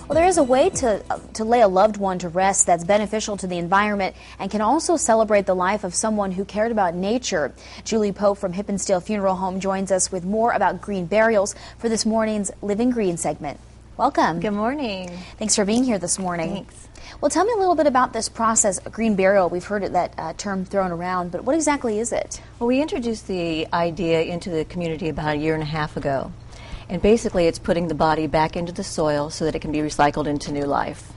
Well, there is a way to lay a loved one to rest that's beneficial to the environment and can also celebrate the life of someone who cared about nature. Julie Pope from Hippenstall Funeral Home joins us with more about green burials for this morning's Living Green segment. Welcome. Good morning. Thanks for being here this morning. Thanks. Well, tell me a little bit about this process, green burial. We've heard that term thrown around, but what exactly is it? Well, we introduced the idea into the community about a year and a half ago. And basically, it's putting the body back into the soil so that it can be recycled into new life.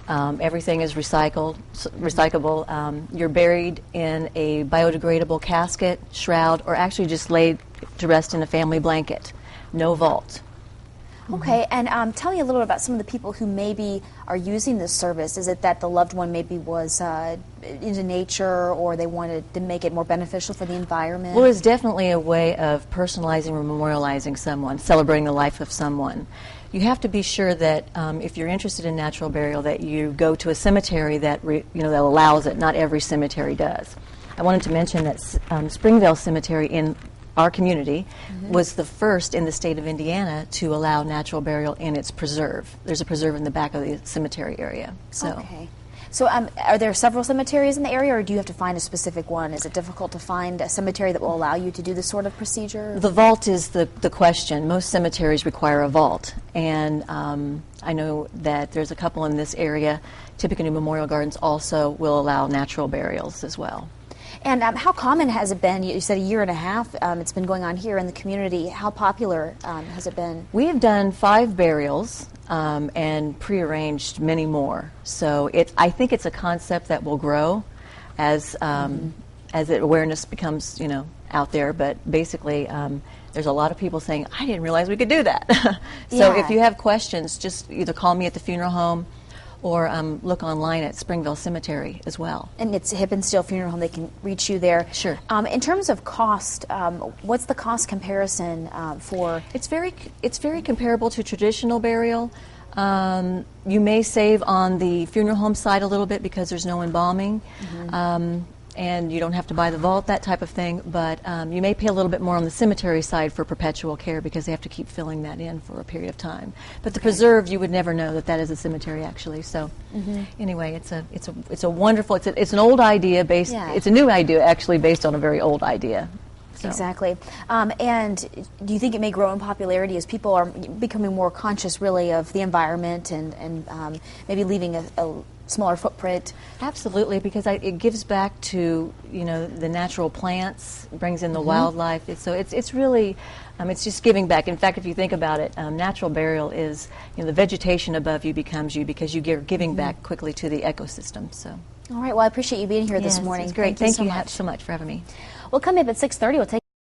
Everything is recyclable. You're buried in a biodegradable casket, shroud, or actually just laid to rest in a family blanket. No vault. Okay, and tell me a little bit about some of the people who maybe are using this service. Is it that the loved one maybe was into nature, or they wanted to make it more beneficial for the environment? Well, it's definitely a way of personalizing or memorializing someone, celebrating the life of someone. You have to be sure that if you're interested in natural burial, that you go to a cemetery that that allows it. Not every cemetery does. I wanted to mention that Springvale Cemetery in our community was the first in the state of Indiana to allow natural burial in its preserve. There's a preserve in the back of the cemetery area. Okay. So are there several cemeteries in the area, or do you have to find a specific one? Is it difficult to find a cemetery that will allow you to do this sort of procedure? The vault is the question. Most cemeteries require a vault, and I know that there's a couple in this area. Tippecanoe Memorial Gardens also will allow natural burials as well. And how common has it been? You said a year and a half it's been going on here in the community. How popular has it been? We have done 5 burials and prearranged many more. So I think it's a concept that will grow as awareness becomes out there. But basically, there's a lot of people saying, "I didn't realize we could do that." So if you have questions, just either call me at the funeral home, or look online at Springvale Cemetery as well. And it's Hippenstall Funeral Home. They can reach you there. Sure. In terms of cost, what's the cost comparison for? It's very comparable to traditional burial. You may save on the funeral home side a little bit because there's no embalming. And you don't have to buy the vault, that type of thing, but you may pay a little bit more on the cemetery side for perpetual care because they have to keep filling that in for a period of time. But the preserve, you would never know that is a cemetery actually. So anyway, it's a wonderful, it's an old idea based, it's a new idea actually based on a very old idea. So. Exactly. And do you think it may grow in popularity as people are becoming more conscious really of the environment and maybe leaving a smaller footprint? Absolutely, because it gives back to the natural plants, brings in the wildlife. It's really it's just giving back. In fact, if you think about it, natural burial is the vegetation above you becomes you because you're giving back quickly to the ecosystem. So. All right. Well, I appreciate you being here this morning. It's great. Thank you so much for having me. We'll come up at 6:30. We'll take